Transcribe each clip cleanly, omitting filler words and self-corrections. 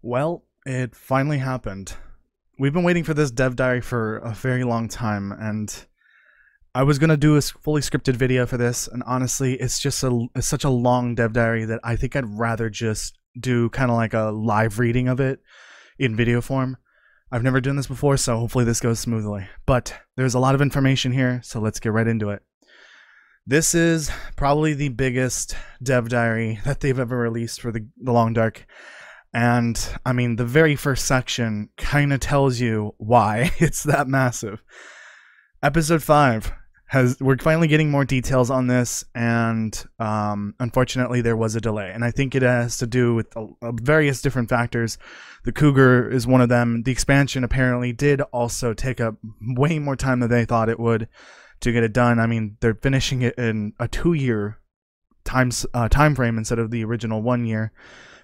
Well, it finally happened. We've been waiting for this dev diary for a very long time, and I was gonna do a fully scripted video for this, and honestly, it's such a long dev diary that I think I'd rather just do kind of like a live reading of it in video form. I've never done this before, so hopefully this goes smoothly. But there's a lot of information here, so let's get right into it. This is probably the biggest dev diary that they've ever released for the Long Dark. And I mean, the very first section kind of tells you why it's that massive. Episode 5 we're finally getting more details on this, and unfortunately there was a delay, and I think it has to do with various different factors. The Cougar is one of them. The expansion apparently did also take up way more time than they thought it would to get it done. I mean, they're finishing it in a 2-year time frame instead of the original 1 year,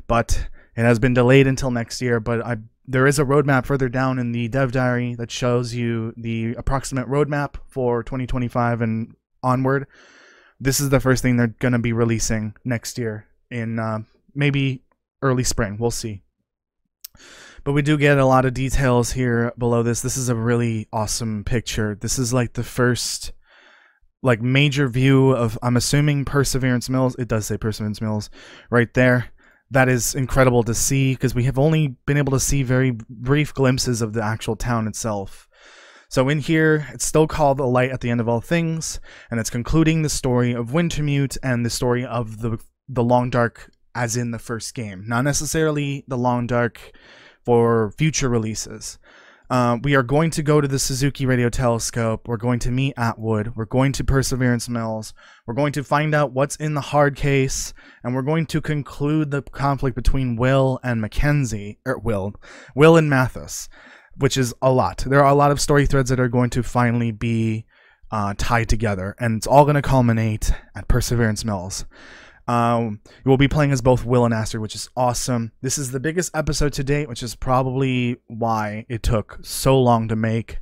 but it has been delayed until next year. But there is a roadmap further down in the dev diary that shows you the approximate roadmap for 2025 and onward. This is the first thing they're going to be releasing next year in maybe early spring. We'll see. But we do get a lot of details here below this. This is a really awesome picture. This is like the first major view of, I'm assuming, Perseverance Mills. It does say Perseverance Mills right there. That is incredible to see, because we have only been able to see very brief glimpses of the actual town itself. So in here, it's still called The Light at the End of All Things, and it's concluding the story of Wintermute and the story of the Long Dark as in the first game. Not necessarily the Long Dark for future releases. We are going to go to the Suzuki Radio Telescope. We're going to meet Atwood. We're going to Perseverance Mills. We're going to find out what's in the hard case, and we're going to conclude the conflict between Will and Mackenzie, or Will and Mathis, which is a lot. There are a lot of story threads that are going to finally be tied together, and it's all going to culminate at Perseverance Mills. You will be playing as both Will and Astrid, which is awesome. This is the biggest episode to date, which is probably why it took so long to make.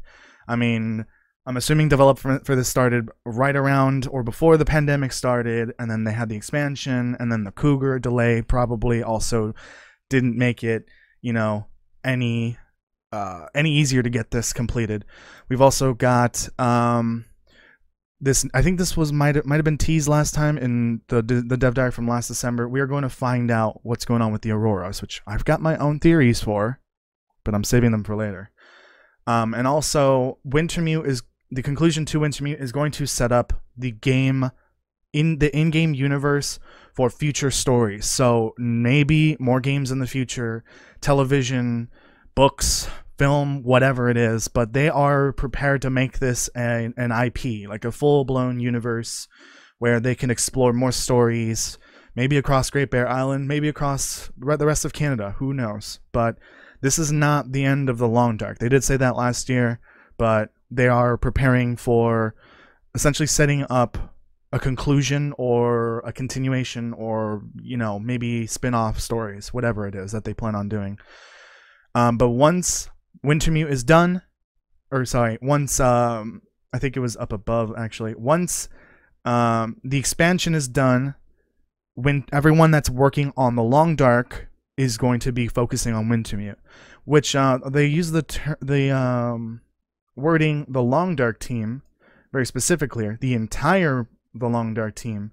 I mean, I'm assuming development for this started right around or before the pandemic started, and then they had the expansion, and then the Cougar delay probably also didn't make it, you know, any easier to get this completed. We've also got this, I think this was might have been teased last time in the dev diary from last December. We are going to find out what's going on with the Auroras, which I've got my own theories for, but I'm saving them for later. And also, the conclusion to Wintermute is going to set up the game in the in-game universe for future stories. So maybe more games in the future, television, books, film, whatever it is, but they are prepared to make this an IP, like a full-blown universe where they can explore more stories, maybe across Great Bear Island, maybe across the rest of Canada, who knows. But this is not the end of the Long Dark. They did say that last year, but they are preparing for essentially setting up a conclusion or a continuation, or, you know, maybe spin-off stories, whatever it is that they plan on doing. But once Wintermute is done, or sorry, once I think it was up above actually. Once the expansion is done, when everyone that's working on the Long Dark is going to be focusing on Wintermute, which they use the wording "the Long Dark team" very specifically. The entire the Long Dark team.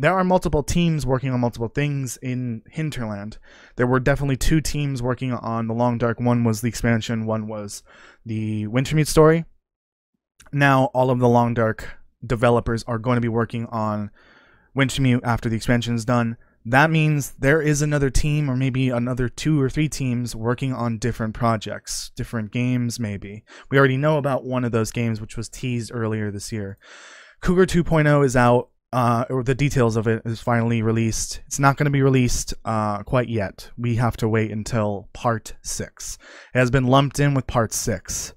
There are multiple teams working on multiple things in Hinterland. There were definitely 2 teams working on the Long Dark. One was the expansion, one was the Wintermute story. Now all of the Long Dark developers are going to be working on Wintermute after the expansion is done. That means there is another team, or maybe another 2 or 3 teams working on different projects, different games maybe. We already know about one of those games, which was teased earlier this year. Cougar 2.0 is out. Or the details of it is finally released. It's not going to be released quite yet. We have to wait until part 6. It has been lumped in with part 6.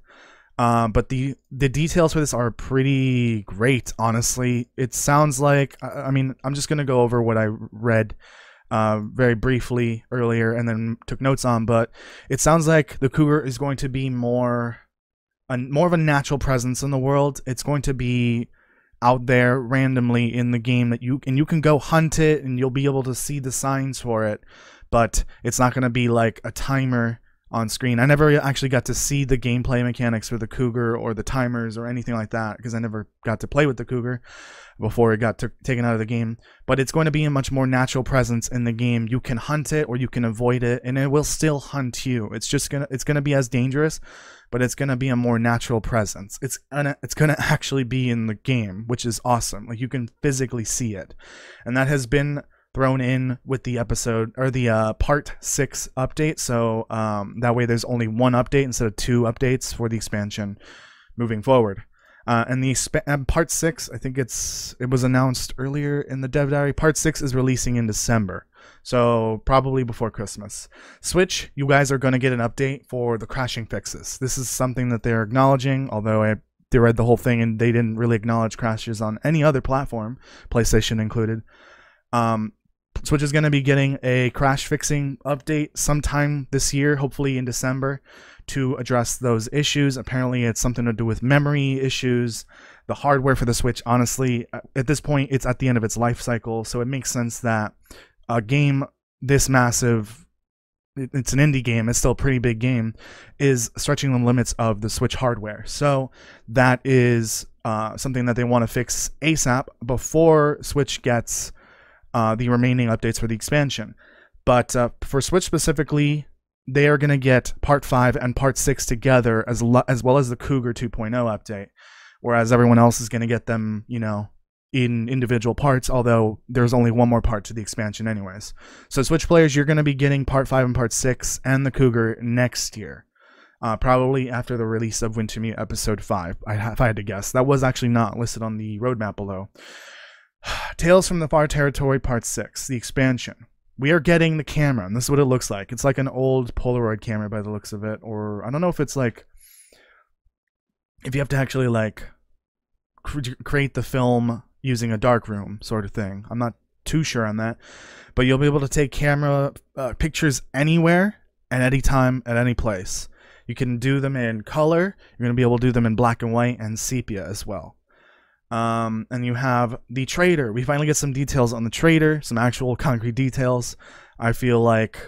But the details for this are pretty great, honestly. It sounds like, I mean, I'm just going to go over what I read very briefly earlier and then took notes on, but it sounds like the Cougar is going to be more of a natural presence in the world. It's going to be out there randomly in the game that you can go hunt it, and you'll be able to see the signs for it, but it's not going to be like a timer on screen. I never actually got to see the gameplay mechanics for the Cougar or the timers or anything like that, because I never got to play with the Cougar before it got taken out of the game. But it's going to be a much more natural presence in the game. You can hunt it or you can avoid it, and it will still hunt you. It's gonna be as dangerous, but it's gonna be a more natural presence. It's gonna actually be in the game, which is awesome. Like, you can physically see it, and that has been thrown in with the episode, or the part 6 update, so that way there's only one update instead of 2 updates for the expansion moving forward. And the part 6, I think it was announced earlier in the dev diary. Part 6 is releasing in December, so probably before Christmas. Switch, you guys are going to get an update for the crashing fixes. This is something that they're acknowledging, although they read the whole thing and they didn't really acknowledge crashes on any other platform, PlayStation included. Switch is going to be getting a crash fixing update sometime this year, hopefully in December, to address those issues. Apparently it's something to do with memory issues. The hardware for the Switch, honestly, at this point, it's at the end of its life cycle, so it makes sense that a game this massive, it's an indie game, it's still a pretty big game, is stretching the limits of the Switch hardware. So that is something that they want to fix ASAP before Switch gets the remaining updates for the expansion. But for Switch specifically, they are going to get Part 5 and Part 6 together, as well as the Cougar 2.0 update, whereas everyone else is going to get them, you know, in individual parts, although there's only one more part to the expansion anyways. So Switch players, you're going to be getting Part 5 and Part 6 and the Cougar next year, probably after the release of Wintermute Episode 5, if I had to guess. That was actually not listed on the roadmap below. Tales from the Far Territory Part 6, the expansion. We are getting the camera, and this is what it looks like. It's like an old Polaroid camera by the looks of it, or I don't know if it's like, if you have to actually like create the film using a darkroom sort of thing. I'm not too sure on that, but you'll be able to take camera pictures anywhere, at any time, at any place. You can do them in color. You're going to be able to do them in black and white and sepia as well. And you have the trader. We finally get some details on the trader, some actual concrete details. I feel like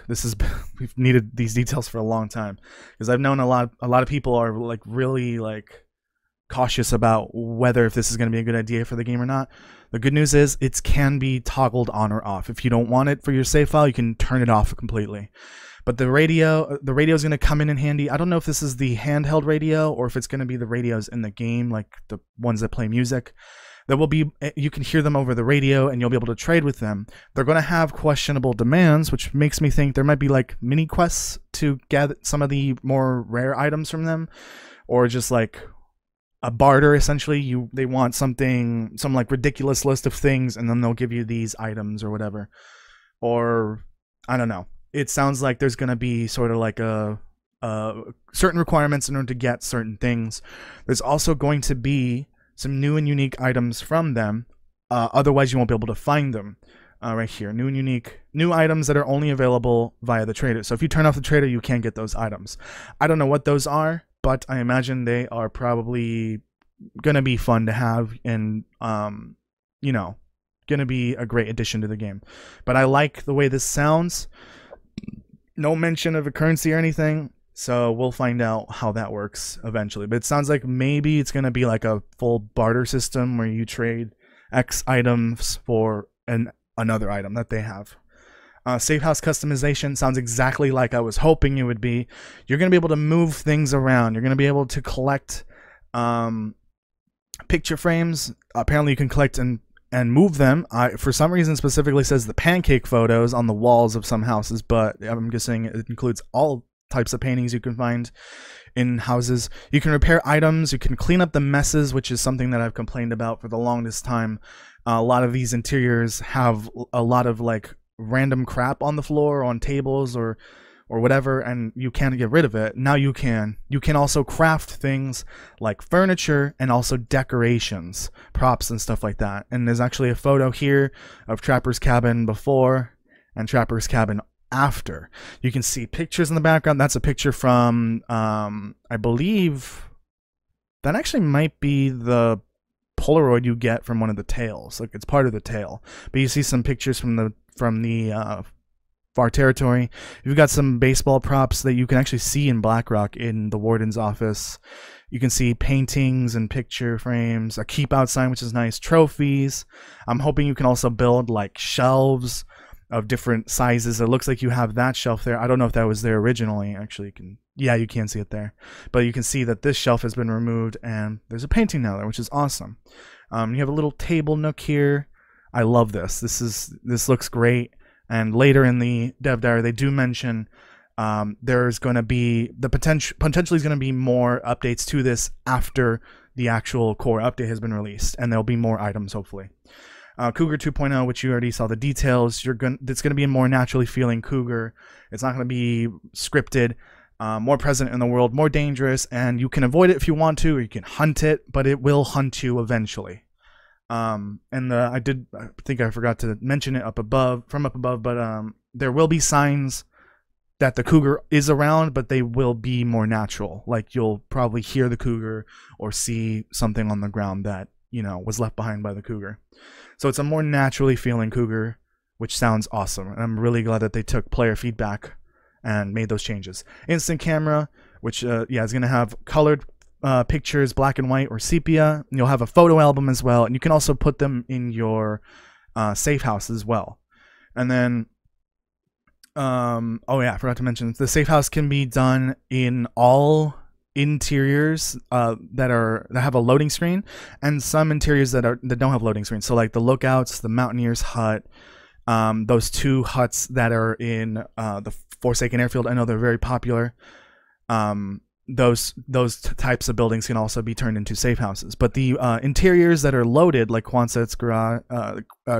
we've needed these details for a long time, because I've known a lot of people are like really like cautious about whether if this is going to be a good idea for the game or not. The good news is it can be toggled on or off. If you don't want it for your save file, you can turn it off completely. But the radio is going to come in handy. I don't know if this is the handheld radio or if it's going to be the radios in the game, like the ones that play music. There will be, you can hear them over the radio and you'll be able to trade with them. They're going to have questionable demands, which makes me think there might be like mini quests to gather some of the more rare items from them, or just like a barter essentially. They want some like ridiculous list of things, and then they'll give you these items or whatever. Or I don't know. It sounds like there's going to be sort of like a certain requirements in order to get certain things. There's also going to be some new and unique items from them. Otherwise, you won't be able to find them. Right here, new and unique, new items that are only available via the trader. So if you turn off the trader, you can't get those items. I don't know what those are, but I imagine they are probably going to be fun to have, and you know, going to be a great addition to the game. But I like the way this sounds. No mention of a currency or anything, so we'll find out how that works eventually. But it sounds like maybe it's going to be like a full barter system where you trade X items for another item that they have. Safe house customization sounds exactly like I was hoping it would be. You're going to be able to move things around. You're going to be able to collect picture frames. Apparently you can collect and move them. For some reason specifically says the pancake photos on the walls of some houses, but I'm guessing it includes all types of paintings you can find in houses. You can repair items. You can clean up the messes, which is something that I've complained about for the longest time. A lot of these interiors have a lot of like random crap on the floor, on tables, or whatever, and you can't get rid of it. Now you can. You can also craft things like furniture and also decorations, props and stuff like that. And there's actually a photo here of Trapper's cabin before and Trapper's cabin after. You can see pictures in the background. That's a picture from, I believe, that actually might be the Polaroid you get from one of the tails. Like, it's part of the tail. But you see some pictures from the far territory. You've got some baseball props that you can actually see in Blackrock in the warden's office. You can see paintings and picture frames, a keep out sign, which is nice, trophies. I'm hoping you can also build like shelves of different sizes. It looks like you have that shelf there. I don't know if that was there originally. Actually, you can see it there. But you can see that this shelf has been removed and there's a painting now there, which is awesome. You have a little table nook here. I love this. This looks great. And later in the dev diary, they do mention there's going to be potentially is going to be more updates to this after the actual core update has been released, and there'll be more items hopefully. Cougar 2.0, which you already saw the details. It's going to be a more naturally feeling Cougar. It's not going to be scripted. More present in the world, more dangerous, and you can avoid it if you want to, or you can hunt it, but it will hunt you eventually. I think I forgot to mention it up above, but there will be signs that the Cougar is around, but they will be more natural. Like you'll probably hear the Cougar or see something on the ground that, was left behind by the Cougar. So it's a more naturally feeling Cougar, which sounds awesome. And I'm really glad that they took player feedback and made those changes. Instant camera, which is going to have colored pictures, black and white or sepia. And you'll have a photo album as well, and you can also put them in your safe house as well. And then oh yeah, I forgot to mention the safe house can be done in all interiors that have a loading screen, and some interiors that don't have loading screens. So like the lookouts, the mountaineers hut, those two huts that are in the Forsaken Airfield. I know they're very popular. Those types of buildings can also be turned into safe houses. But the interiors that are loaded, like Quonset's garage,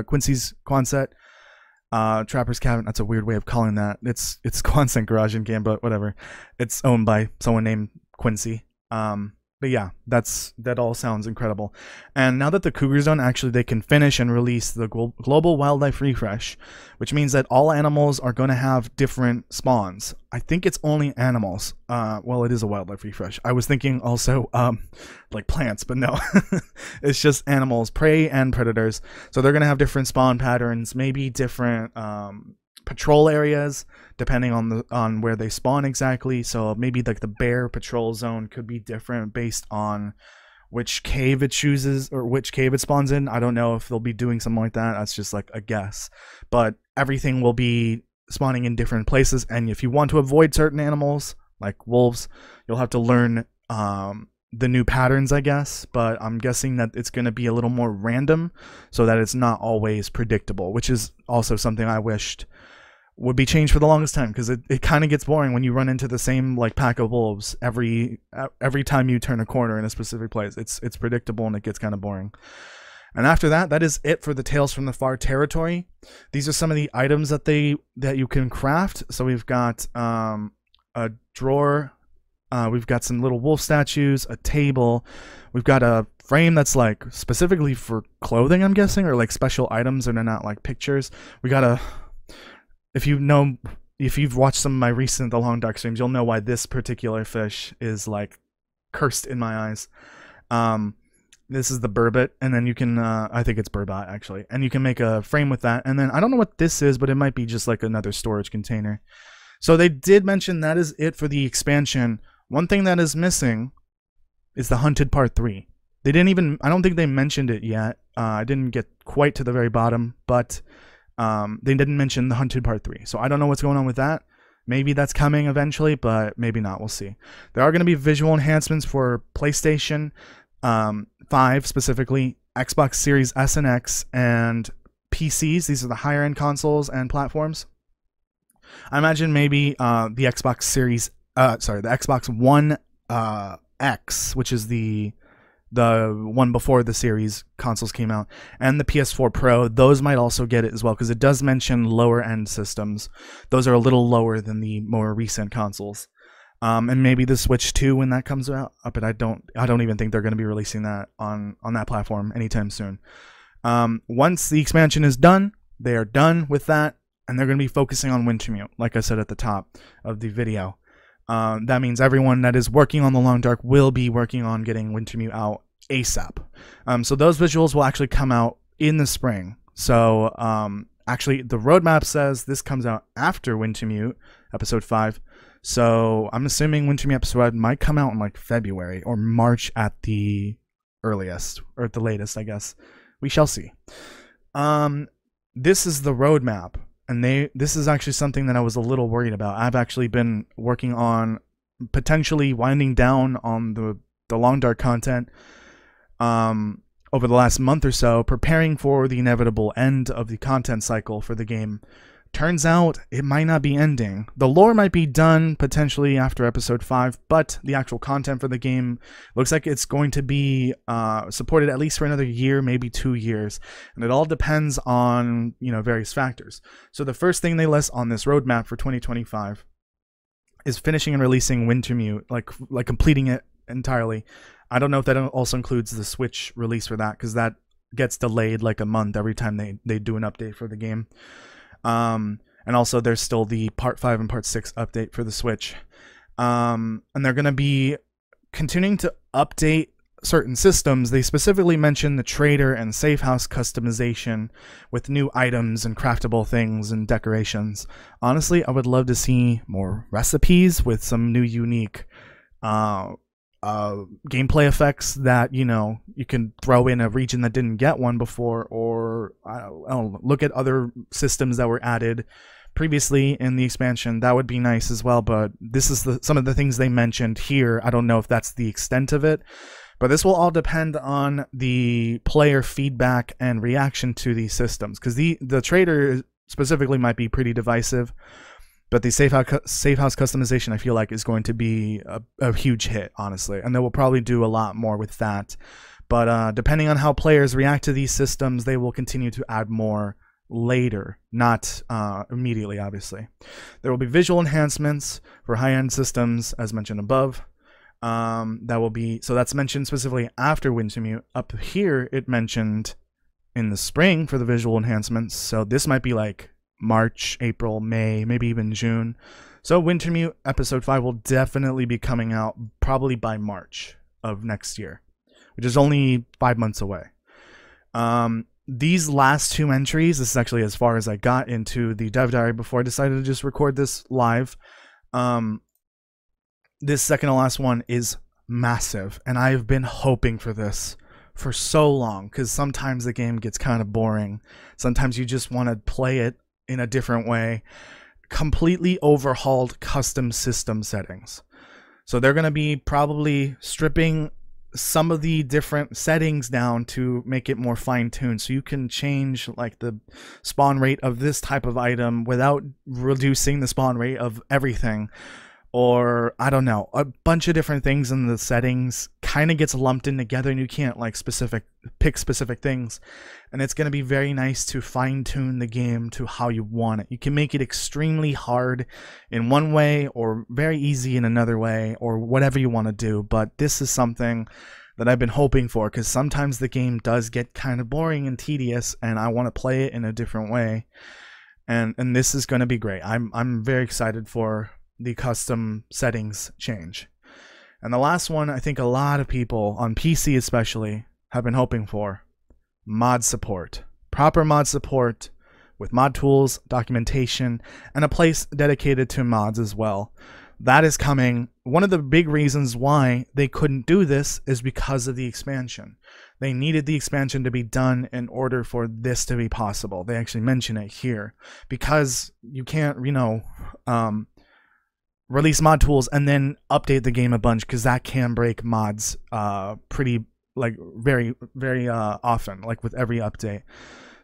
Quincy's Quonset, Trapper's Cabin. That's a weird way of calling that. It's Quonset Garage in game, but whatever. It's owned by someone named Quincy. But yeah, that all sounds incredible. And now that the Cougar's done, actually they can finish and release the global wildlife refresh, which means that all animals are going to have different spawns. I think it's only animals. Well, it is a wildlife refresh. I was thinking also like plants, but no. It's just animals, prey and predators. So they're going to have different spawn patterns, maybe different patrol areas depending on where they spawn exactly. So maybe like the bear patrol zone could be different based on which cave it chooses or which cave it spawns in. I don't know if they'll be doing something like that. That's just like a guess, but everything will be spawning in different places. And if you want to avoid certain animals like wolves, you'll have to learn the new patterns, I guess. But I'm guessing that it's going to be a little more random so that it's not always predictable, which is also something I wished would be changed for the longest time, because it kind of gets boring when you run into the same like pack of wolves every time you turn a corner in a specific place. It's predictable and it gets kind of boring. And after that is it for the Tales from the Far Territory. These are some of the items that you can craft. So we've got a drawer, we've got some little wolf statues, a table, we've got a frame that's like specifically for clothing, I'm guessing, or like special items, and they're not like pictures. We got a If you've watched some of my recent The Long Dark streams, you'll know why this particular fish is like cursed in my eyes. This is the burbot, and then you can, I think it's burbot actually, and you can make a frame with that. And then I don't know what this is, but it might be just like another storage container. So they did mention that is it for the expansion. One thing that is missing is the Hunted Part 3. They didn't even, I don't think they mentioned it yet. I didn't get quite to the very bottom, but they didn't mention the Hunted Part 3. So I don't know what's going on with that. Maybe that's coming eventually, but maybe not. We'll see. There are going to be visual enhancements for PlayStation 5 specifically, Xbox Series S and X, and PCs. These are the higher end consoles and platforms. I imagine maybe the Xbox Series, the Xbox One X, which is the one before the series consoles came out, and the PS4 Pro, those might also get it as well, because it does mention lower end systems. Those are a little lower than the more recent consoles. And maybe the Switch 2 when that comes out, but I don't even think they're going to be releasing that on that platform anytime soon. Once the expansion is done, they are done with that, and they're going to be focusing on Wintermute, like I said at the top of the video. That means everyone that is working on The Long Dark will be working on getting Wintermute out ASAP. So those visuals will actually come out in the spring. So actually, the roadmap says this comes out after Wintermute episode 5. So I'm assuming Wintermute episode 5 might come out in like February or March at the earliest, or at the latest, I guess. We shall see. This is the roadmap, and this is actually something that I was a little worried about. I've actually been working on potentially winding down on the Long Dark content over the last month or so, preparing for the inevitable end of the content cycle for the game. Turns out it might not be ending. The lore might be done potentially after episode 5, but the actual content for the game looks like it's going to be supported at least for another year, maybe 2 years. And it all depends on, various factors. So the first thing they list on this roadmap for 2025 is finishing and releasing Wintermute, like completing it entirely. I don't know if that also includes the Switch release for that, because that gets delayed like a month every time they do an update for the game. And also there's still the Part 5 and Part 6 update for the Switch. And they're going to be continuing to update certain systems. They specifically mentioned the trader and safe house customization with new items and craftable things and decorations. Honestly, I would love to see more recipes with some new unique gameplay effects that you can throw in a region that didn't get one before, or I don't know, look at other systems that were added previously in the expansion. That would be nice as well, but this is some of the things they mentioned here. I don't know if that's the extent of it, but this will all depend on the player feedback and reaction to these systems, because the trader specifically might be pretty divisive. But the safe house customization, I feel like, is going to be a huge hit, honestly. And they will probably do a lot more with that. But depending on how players react to these systems, they will continue to add more later, not immediately, obviously. There will be visual enhancements for high-end systems, as mentioned above. So that's mentioned specifically after Wintermute. Up here, it mentioned in the spring for the visual enhancements. So this might be like March, April, May, maybe even June. So Wintermute episode 5 will definitely be coming out probably by March of next year, which is only 5 months away. These last 2 entries, this is actually as far as I got into the dev diary before I decided to just record this live. This second to last one is massive, and I've been hoping for this for so long, because sometimes the game gets kind of boring. Sometimes you just want to play it in a different way. Completely overhauled custom system settings. So they're going to be probably stripping some of the different settings down to make it more fine-tuned, so you can change like the spawn rate of this type of item without reducing the spawn rate of everything. Or I don't know, a bunch of different things in the settings kind of gets lumped in together, and you can't like pick specific things. And it's going to be very nice to fine-tune the game to how you want it. You can make it extremely hard in one way or very easy in another way, or whatever you want to do. But this is something that I've been hoping for, because sometimes the game does get kind of boring and tedious, and I want to play it in a different way. And this is going to be great. I'm very excited for the custom settings change. And the last one, I think a lot of people on PC especially have been hoping for: mod support. Proper mod support with mod tools, documentation, and a place dedicated to mods as well. That is coming. One of the big reasons why they couldn't do this is because of the expansion. They needed the expansion to be done in order for this to be possible. They actually mention it here, because you can't, release mod tools and then update the game a bunch, because that can break mods very often, like with every update.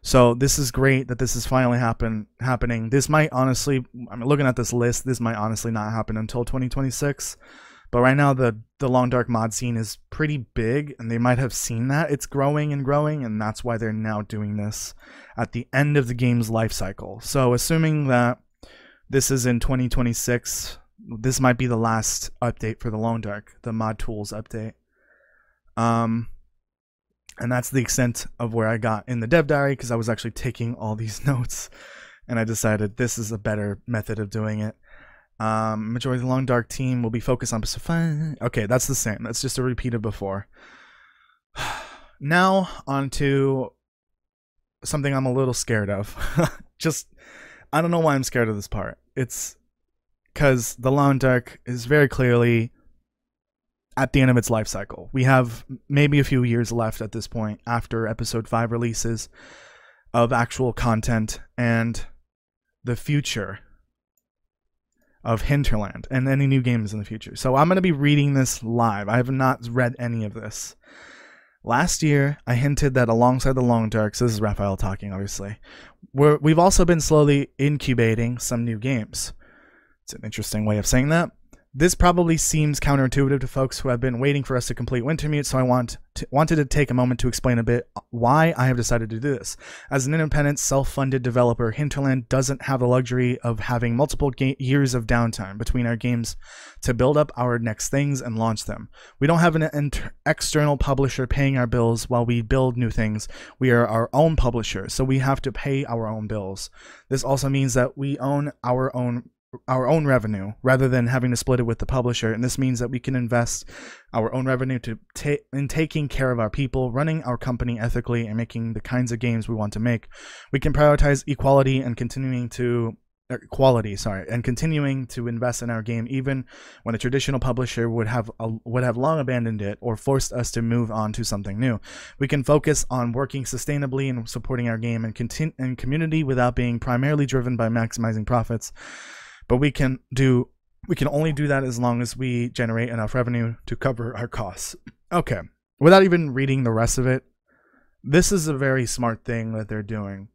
So this is great that this is finally happening. This might honestly, looking at this list, this might honestly not happen until 2026. But right now the Long Dark mod scene is pretty big, and they might have seen that it's growing and growing, and that's why they're now doing this at the end of the game's life cycle. So assuming that this is in 2026, this might be the last update for the Long Dark, the mod tools update. And that's the extent of where I got in the dev diary, because I was actually taking all these notes, and I decided this is a better method of doing it. Majority of the Long Dark team will be focused on Pacific. Okay, that's the same. That's just a repeat of before. Now on to something I'm a little scared of. Just, I don't know why I'm scared of this part. It's because the Long Dark is very clearly at the end of its life cycle. We have maybe a few years left at this point after episode 5 releases of actual content, and the future of Hinterland and any new games in the future. So I'm going to be reading this live. I have not read any of this. Last year, I hinted that alongside the Long Dark, so this is Raphael talking, obviously, we've also been slowly incubating some new games. It's an interesting way of saying that. This probably seems counterintuitive to folks who have been waiting for us to complete Wintermute, so I wanted to take a moment to explain a bit why I have decided to do this. As an independent, self-funded developer, Hinterland doesn't have the luxury of having multiple years of downtime between our games to build up our next things and launch them. We don't have an external publisher paying our bills while we build new things. We are our own publisher, so we have to pay our own bills. This also means that we own our own revenue rather than having to split it with the publisher, and this means that we can invest our own revenue in taking care of our people, running our company ethically, and making the kinds of games we want to make. We can prioritize equality and continuing to invest in our game even when a traditional publisher would have long abandoned it or forced us to move on to something new. We can focus on working sustainably and supporting our game and community without being primarily driven by maximizing profits. But we can only do that as long as we generate enough revenue to cover our costs. Okay, without even reading the rest of it, this is a very smart thing that they're doing.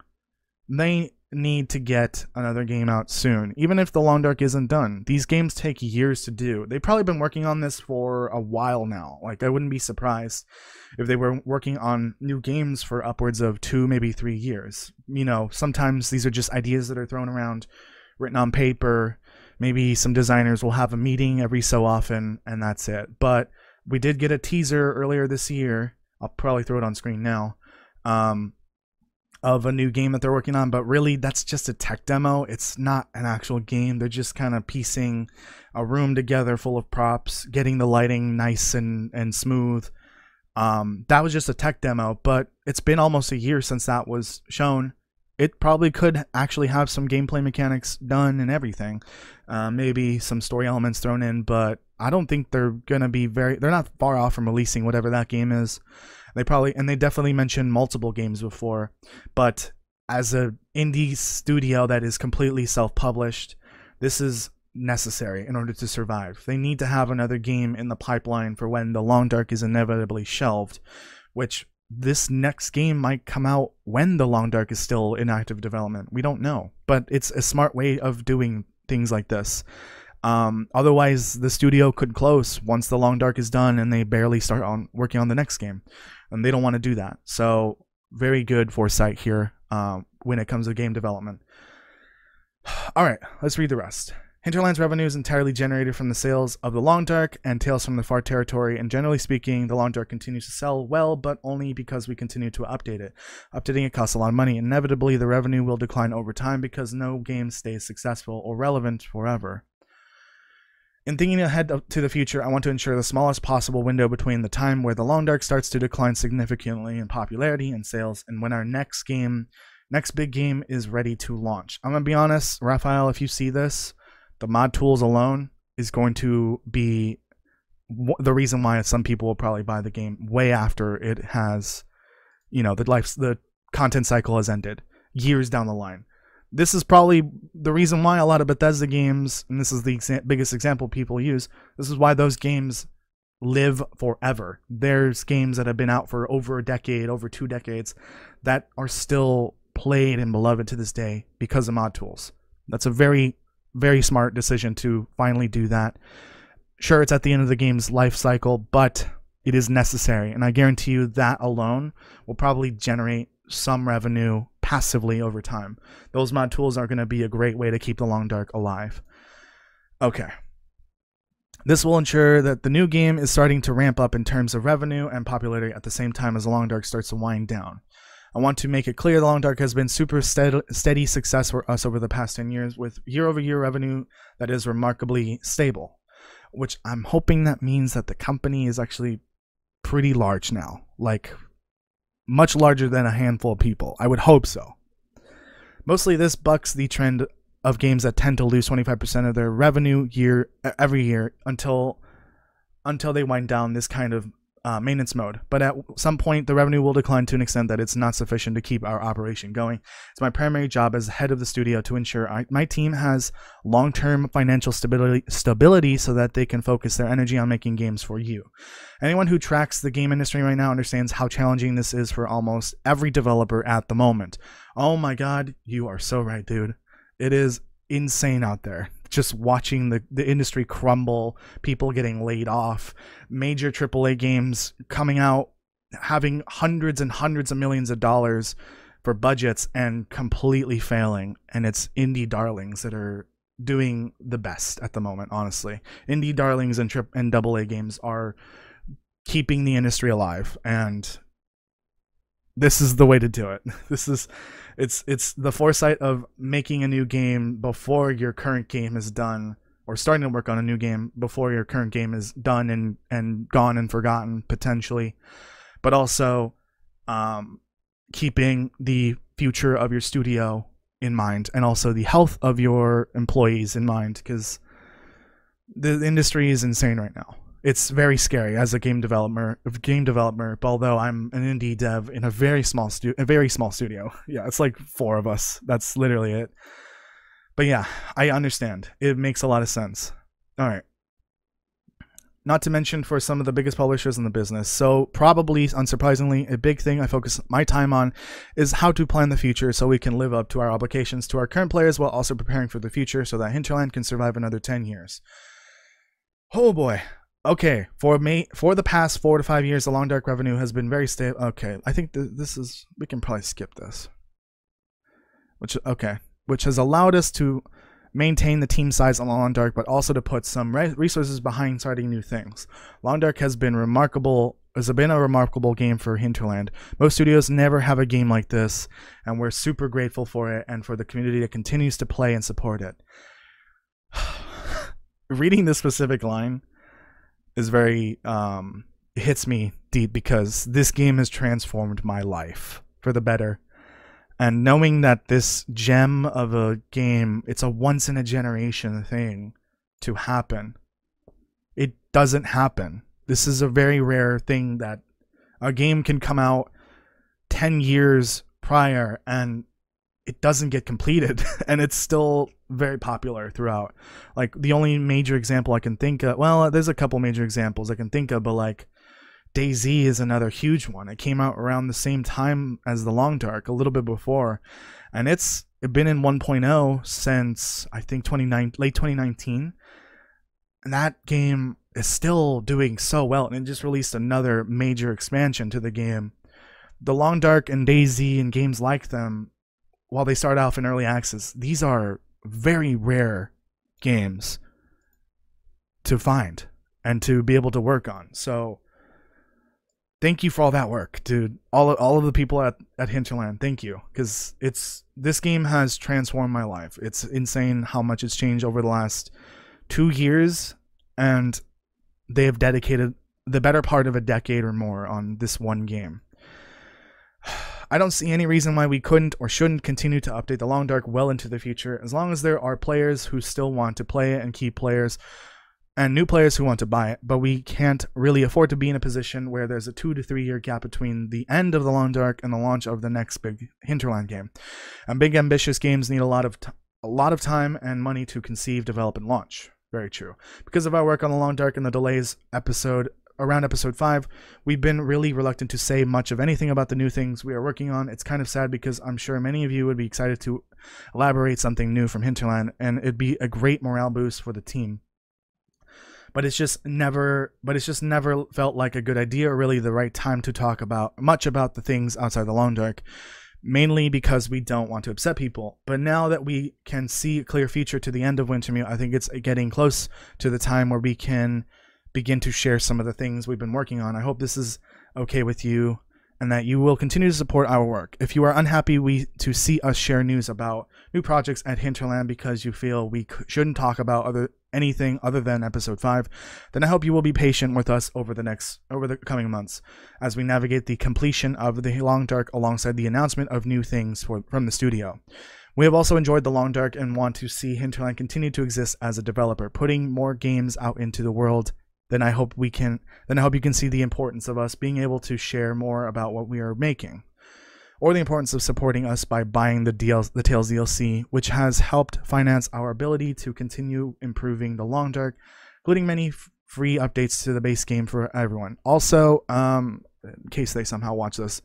They need to get another game out soon, even if the Long Dark isn't done. These games take years to do. They've probably been working on this for a while now. Like, I wouldn't be surprised if they were working on new games for upwards of 2, maybe 3 years. You know, sometimes these are just ideas that are thrown around, written on paper. Maybe some designers will have a meeting every so often, and that's it. But we did get a teaser earlier this year. I'll probably throw it on screen now, of a new game that they're working on. But really, that's just a tech demo. It's not an actual game. They're just kind of piecing a room together full of props, getting the lighting nice and smooth. That was just a tech demo, but it's been almost a year since that was shown. It probably could actually have some gameplay mechanics done and everything. Maybe some story elements thrown in, but I don't think they're going to be they're not far off from releasing whatever that game is. They definitely mentioned multiple games before, but as an indie studio that is completely self-published, this is necessary in order to survive. They need to have another game in the pipeline for when the Long Dark is inevitably shelved, which this next game might come out when the Long Dark is still in active development. We don't know, but it's a smart way of doing things like this. Otherwise, the studio could close once the Long Dark is done and they barely start working on the next game, and they don't want to do that. So very good foresight here when it comes to game development. All right, let's read the rest. Hinterland's revenue is entirely generated from the sales of the Long Dark and Tales from the Far Territory, and generally speaking, the Long Dark continues to sell well, but only because we continue to update it. Updating it costs a lot of money. Inevitably, the revenue will decline over time because no game stays successful or relevant forever. In thinking ahead to the future, I want to ensure the smallest possible window between the time where the Long Dark starts to decline significantly in popularity and sales and when our next big game is ready to launch. I'm going to be honest, Raphael, if you see this, the mod tools alone is going to be the reason why some people will probably buy the game way after it has, the content cycle has ended, years down the line. This is probably the reason why a lot of Bethesda games, and this is the biggest example people use, this is why those games live forever. There's games that have been out for over a decade, over 2 decades, that are still played and beloved to this day because of mod tools. That's a very smart decision to finally do that. Sure, it's at the end of the game's life cycle, but it is necessary, and I guarantee you that alone will probably generate some revenue passively over time. Those mod tools are going to be a great way to keep the Long Dark alive. Okay. This will ensure that the new game is starting to ramp up in terms of revenue and popularity at the same time as the Long Dark starts to wind down. I want to make it clear the Long Dark has been super steady success for us over the past 10 years with year-over-year revenue that is remarkably stable, which I'm hoping that means that the company is actually pretty large now. Like, much larger than a handful of people. I would hope so. Mostly this bucks the trend of games that tend to lose 25% of their revenue every year until they wind down this kind of maintenance mode. But at some point, the revenue will decline to an extent that it's not sufficient to keep our operation going. It's my primary job as head of the studio to ensure my team has long-term financial stability so that they can focus their energy on making games for you. Anyone who tracks the game industry right now understands how challenging this is for almost every developer at the moment. Oh my god, you are so right, dude. It is insane out there. Just watching the industry crumble, people getting laid off, major AAA games coming out, having hundreds and hundreds of millions of dollars for budgets and completely failing. And it's indie darlings that are doing the best at the moment, honestly. Indie darlings and AA games are keeping the industry alive, and this is the way to do it. It's the foresight of making a new game before your current game is done, or starting to work on a new game before your current game is done and gone and forgotten potentially, but also keeping the future of your studio in mind, and also the health of your employees in mind, because the industry is insane right now. It's very scary as a game developer, although I'm an indie dev in a very small studio. Yeah, it's like 4 of us. That's literally it. But yeah, I understand. It makes a lot of sense. All right. Not to mention for some of the biggest publishers in the business. So probably, unsurprisingly, a big thing I focus my time on is how to plan the future so we can live up to our obligations to our current players while also preparing for the future so that Hinterland can survive another 10 years. Oh boy. Okay, for the past 4 to 5 years, the Long Dark revenue has been very stable. Okay, I think we can probably skip this. Which has allowed us to maintain the team size on Long Dark, but also to put some resources behind starting new things. Long Dark has been a remarkable game for Hinterland. Most studios never have a game like this, and we're super grateful for it and for the community that continues to play and support it. Reading this specific line is very hits me deep, because this game has transformed my life for the better. And knowing that this gem of a game, it's a once in a generation thing to happen. It doesn't happen. This is a very rare thing that a game can come out 10 years prior and it doesn't get completed and it's still very popular throughout. Like, the only major example I can think of, well, there's a couple major examples I can think of, but like DayZ is another huge one. It came out around the same time as the Long Dark, a little bit before, and it's been in 1.0 since I think late 2019, and that game is still doing so well, and it just released another major expansion to the game. The Long Dark and DayZ and games like them, while they start off in early access, these are very rare games to find and to be able to work on. So thank you for all that work, dude. All of the people at Hinterland, thank you, because this game has transformed my life. It's insane how much it's changed over the last 2 years, and they have dedicated the better part of a decade or more on this one game. I don't see any reason why we couldn't or shouldn't continue to update the Long Dark well into the future, as long as there are players who still want to play it and keep players, and new players who want to buy it. But we can't really afford to be in a position where there's a 2 to 3 year gap between the end of the Long Dark and the launch of the next big Hinterland game. And big ambitious games need a lot of time and money to conceive, develop, and launch. Very true. Because of our work on the Long Dark and the delays around episode 5, we've been really reluctant to say much of anything about the new things we are working on. It's kind of sad, because I'm sure many of you would be excited to elaborate something new from Hinterland, and it'd be a great morale boost for the team. But it's just never felt like a good idea or really the right time to talk much about the things outside the Long Dark, mainly because we don't want to upset people. But now that we can see a clear future to the end of Wintermute, I think it's getting close to the time where we can begin to share some of the things we've been working on. I hope this is okay with you, and that you will continue to support our work. If you are unhappy to see us share news about new projects at Hinterland because you feel we shouldn't talk about anything other than episode 5, then I hope you will be patient with us over the coming months as we navigate the completion of the Long Dark alongside the announcement of new things from the studio. We have also enjoyed the Long Dark and want to see Hinterland continue to exist as a developer, putting more games out into the world. Then I hope you can see the importance of us being able to share more about what we are making, or the importance of supporting us by buying the Tales DLC, which has helped finance our ability to continue improving the Long Dark, including many free updates to the base game for everyone. Also, in case they somehow watch this,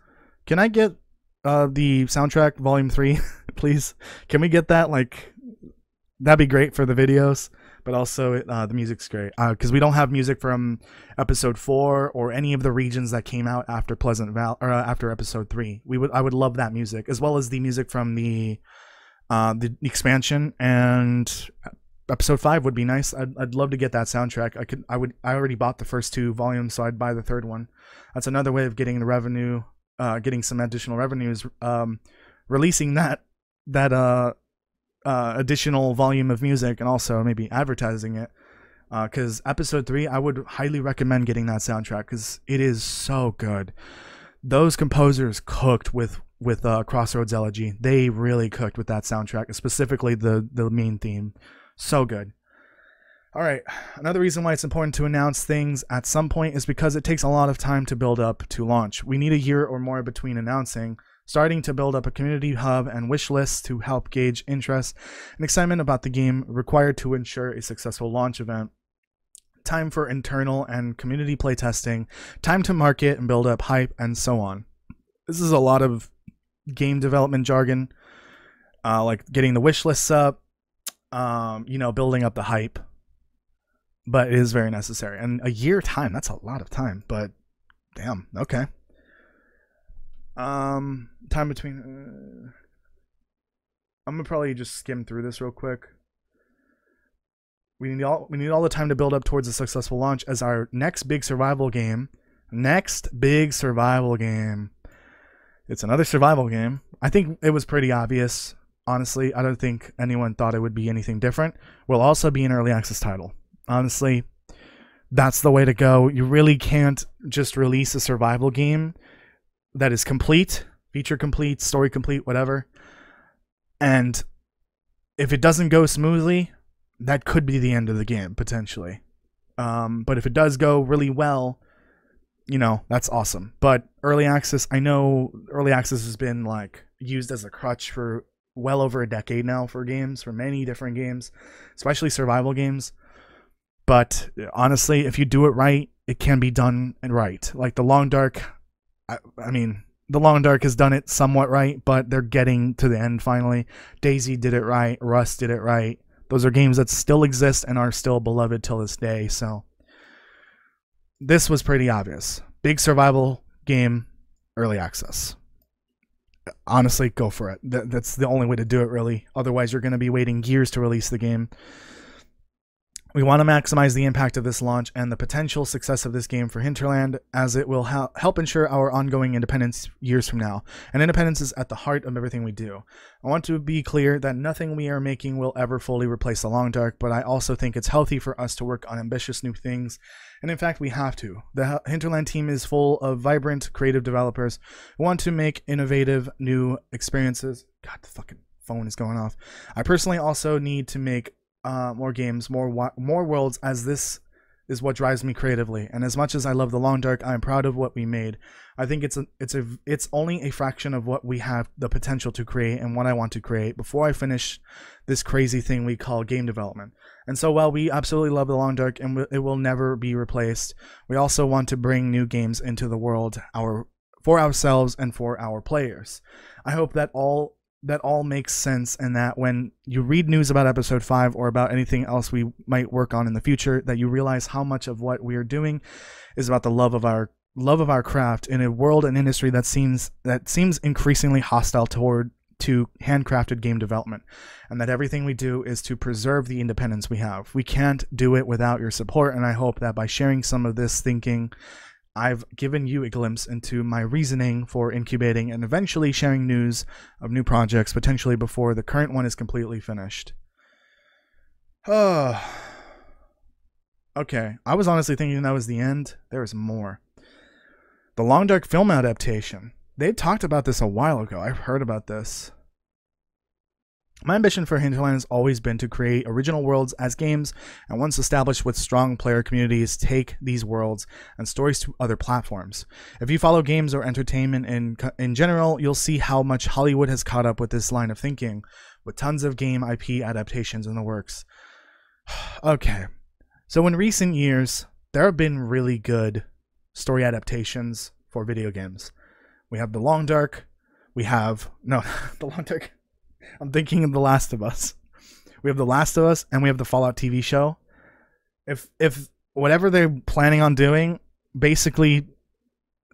can I get the soundtrack volume 3, please? Can we get that? Like, that'd be great for the videos. But also, the music's great because we don't have music from episode 4 or any of the regions that came out after after episode 3. I would love that music, as well as the music from the expansion, and episode 5 would be nice. I'd love to get that soundtrack. I already bought the first 2 volumes, so I'd buy the 3rd one. That's another way of getting the revenue, getting some additional revenues, releasing that additional volume of music, and also maybe advertising it, because episode 3, I would highly recommend getting that soundtrack because it is so good. Those composers cooked with Crossroads Elegy. They really cooked with that soundtrack, specifically the main theme. So good. All right, another reason why it's important to announce things at some point is because it takes a lot of time to build up to launch. We need a year or more between announcing, starting to build up a community hub and wish lists to help gauge interest and excitement about the game required to ensure a successful launch event. Time for internal and community playtesting, time to market and build up hype, and so on. This is a lot of game development jargon, like getting the wish lists up, building up the hype, but it is very necessary. And a year time, that's a lot of time, but damn, okay. Time between I'm gonna probably just skim through this real quick. We need all the time to build up towards a successful launch as our next big survival game. It's another survival game. I think it was pretty obvious, honestly. I don't think anyone thought it would be anything different. Will also be an early access title. Honestly, that's the way to go. You really can't just release a survival game that is complete, feature complete, story complete, whatever, and if it doesn't go smoothly, that could be the end of the game, potentially. But if it does go really well, that's awesome. But early access, I know early access has been like used as a crutch for well over a decade now for games, for many different games, especially survival games. But honestly, if you do it right, it can be done and right. Like the Long Dark, I mean, the Long Dark has done it somewhat right, but they're getting to the end finally. Daisy did it right. Rust did it right. Those are games that still exist and are still beloved till this day. So this was pretty obvious. Big survival game, early access. Honestly, go for it. That's the only way to do it, really. Otherwise, you're going to be waiting years to release the game. We want to maximize the impact of this launch and the potential success of this game for Hinterland, as it will help ensure our ongoing independence years from now. And independence is at the heart of everything we do. I want to be clear that nothing we are making will ever fully replace the Long Dark, but I also think it's healthy for us to work on ambitious new things. And in fact, we have to. The Hinterland team is full of vibrant, creative developers who want to make innovative, new experiences. God, the fucking phone is going off. I personally also need to make more games, more worlds, as this is what drives me creatively. And as much as I love the Long Dark, I am proud of what we made. I think it's only a fraction of what we have the potential to create and what I want to create before I finish this crazy thing we call game development. And so while we absolutely love the Long Dark and it will never be replaced, we also want to bring new games into the world for ourselves and for our players. I hope that all makes sense, and that when you read news about episode 5 or about anything else we might work on in the future, that you realize how much of what we are doing is about the love of our craft in a world and industry that seems increasingly hostile to handcrafted game development, and that everything we do is to preserve the independence we have. We can't do it without your support, and I hope that by sharing some of this thinking, I've given you a glimpse into my reasoning for incubating and eventually sharing news of new projects, potentially before the current one is completely finished. Okay, I was honestly thinking that was the end. There is more. The Long Dark film adaptation. They talked about this a while ago. I've heard about this. My ambition for Hinterland has always been to create original worlds as games, and once established with strong player communities, take these worlds and stories to other platforms. If you follow games or entertainment in general, you'll see how much Hollywood has caught up with this line of thinking, with tons of game IP adaptations in the works. Okay, so in recent years, there have been really good story adaptations for video games. We have The Long Dark, we have... No, The Long Dark... I'm thinking of The Last of Us. We have The Last of Us, and we have the Fallout TV show. If whatever they're planning on doing basically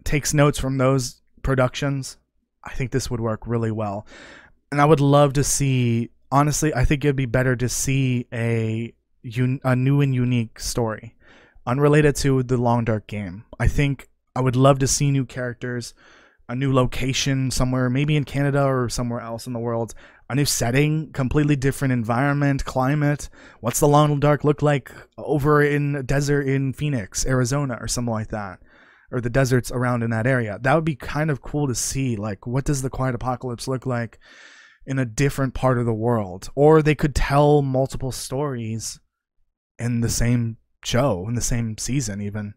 takes notes from those productions, I think this would work really well. And I would love to see, honestly, I think it'd be better to see a new and unique story, unrelated to the Long Dark game. I think I would love to see new characters, a new location somewhere, maybe in Canada or somewhere else in the world, a new setting, completely different environment, climate. What's the Long Dark look like over in a desert in Phoenix, Arizona, or something like that, or the deserts around in that area? That would be kind of cool to see. Like, what does the Quiet Apocalypse look like in a different part of the world? Or they could tell multiple stories in the same show, in the same season even.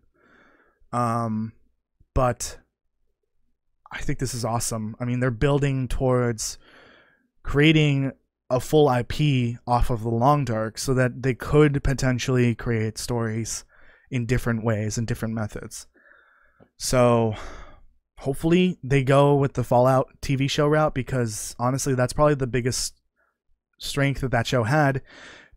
But I think this is awesome. I mean, they're building towards creating a full IP off of the Long Dark so that they could potentially create stories in different ways and different methods. So hopefully they go with the Fallout TV show route, because honestly, that's probably the biggest strength that show had.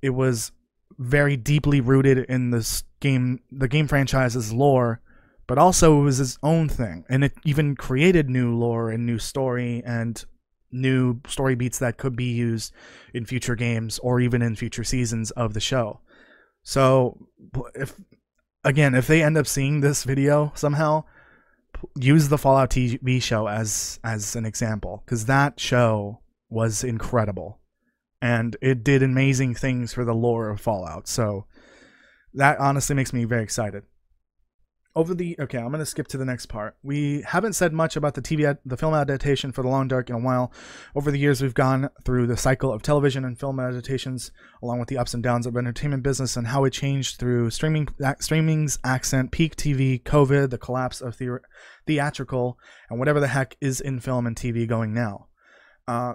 It was very deeply rooted in this game, the game franchise's lore, but also it was its own thing, and it even created new lore and new story and new story beats that could be used in future games or even in future seasons of the show. So if they end up seeing this video somehow, use the Fallout TV show as an example, because that show was incredible and it did amazing things for the lore of Fallout. So that honestly makes me very excited. Okay, I'm going to skip to the next part. We haven't said much about the film adaptation for The Long Dark in a while. Over the years, we've gone through the cycle of television and film adaptations, along with the ups and downs of entertainment business and how it changed through streaming's accent, peak TV, COVID, the collapse of theatrical, and whatever the heck is in film and TV going now.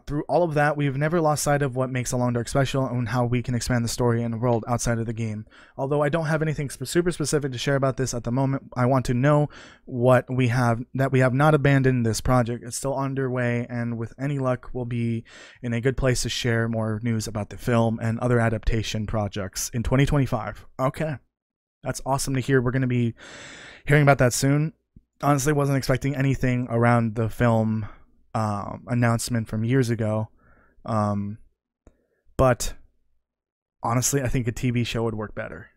Through all of that, we've never lost sight of what makes A Long Dark special and how we can expand the story and world outside of the game. Although I don't have anything super specific to share about this at the moment, I want to know that we have not abandoned this project. It's still underway, and with any luck, we'll be in a good place to share more news about the film and other adaptation projects in 2025. Okay, that's awesome to hear. We're going to be hearing about that soon. Honestly, wasn't expecting anything around the film announcement from years ago, but honestly, I think a TV show would work better.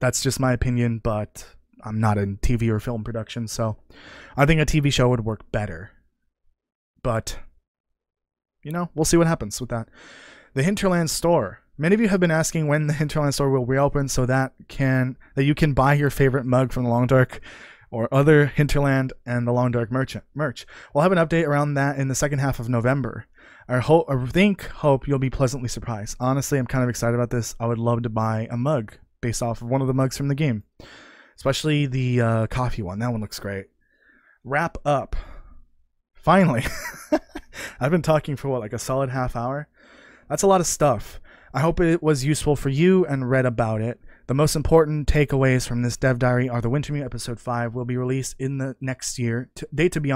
That's just my opinion, but I'm not in TV or film production, so I think a TV show would work better. But you know, we'll see what happens with that. The Hinterland Store. Many of you have been asking when the Hinterland Store will reopen so that you can buy your favorite mug from the Long Dark or other Hinterland and the Long Dark merch. We'll have an update around that in the second half of November. I hope you'll be pleasantly surprised. Honestly, I'm kind of excited about this. I would love to buy a mug based off of one of the mugs from the game, especially the coffee one. That one looks great. Wrap up. Finally. I've been talking for what, like a solid half hour? That's a lot of stuff. I hope it was useful for you and read about it. The most important takeaways from this dev diary are the Wintermute episode 5 will be released in the next year. Date to be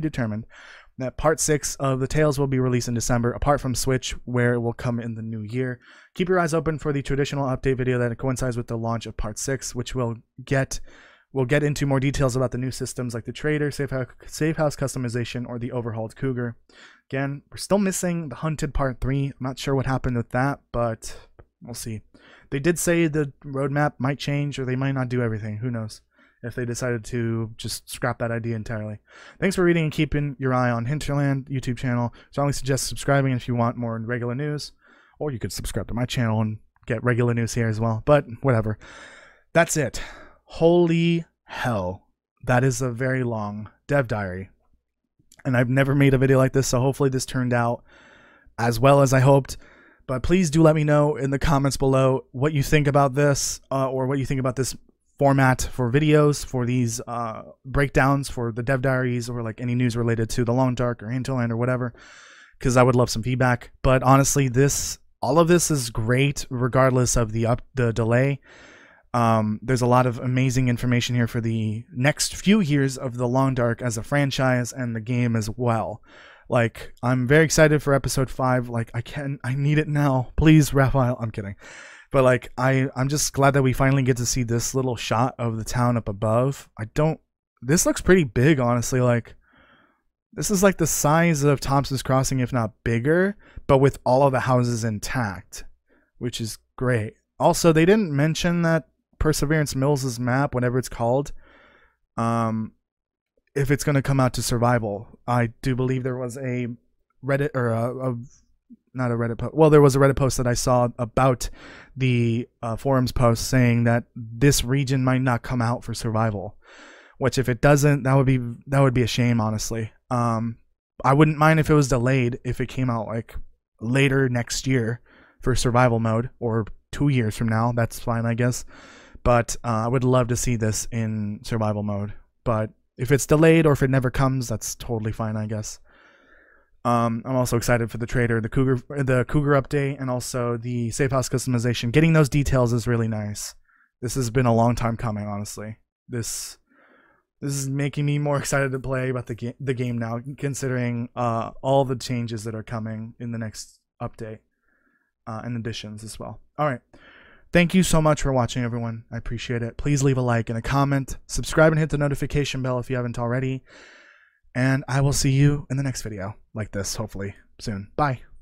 determined. That part 6 of the Tales will be released in December, apart from Switch, where it will come in the new year. Keep your eyes open for the traditional update video that coincides with the launch of part 6, which we'll get into more details about the new systems like the trader, safe house customization, or the overhauled Cougar. Again, we're still missing the Hunted part 3. I'm not sure what happened with that, but we'll see. They did say the roadmap might change, or they might not do everything. Who knows if they decided to just scrap that idea entirely. Thanks for reading and keeping your eye on Hinterland YouTube channel. Strongly suggest subscribing if you want more regular news, or you could subscribe to my channel and get regular news here as well. But whatever. That's it. Holy hell. That is a very long dev diary. And I've never made a video like this, so hopefully this turned out as well as I hoped. But please do let me know in the comments below what you think about this, or what you think about this format for videos, for these breakdowns, for the dev diaries, or like any news related to the Long Dark or Hinterland or whatever, because I would love some feedback. But honestly, all of this is great regardless of the delay. There's a lot of amazing information here for the next few years of the Long Dark as a franchise and the game as well. Like, I'm very excited for episode 5. Like, I need it now. Please, Raphael. I'm kidding. But like, I'm just glad that we finally get to see this little shot of the town up above. This looks pretty big, honestly. Like, this is like the size of Thompson's Crossing, if not bigger, but with all of the houses intact, which is great. Also, they didn't mention that Perseverance Mills' map, whatever it's called, if it's going to come out to survival. I do believe there was a Reddit, or not a Reddit post. Well, there was a Reddit post that I saw about the forums post saying that this region might not come out for survival. Which, if it doesn't, that would be a shame, honestly. I wouldn't mind if it was delayed, if it came out like later next year for survival mode, or 2 years from now. That's fine, I guess. But I would love to see this in survival mode. But if it's delayed or if it never comes, that's totally fine, I guess. I'm also excited for the trader, the Cougar update, and also the safe house customization. Getting those details is really nice. This has been a long time coming, honestly. This is making me more excited to play about the game now, considering all the changes that are coming in the next update, and additions as well. All right. Thank you so much for watching, everyone. I appreciate it. Please leave a like and a comment. Subscribe and hit the notification bell if you haven't already. And I will see you in the next video like this, hopefully soon. Bye.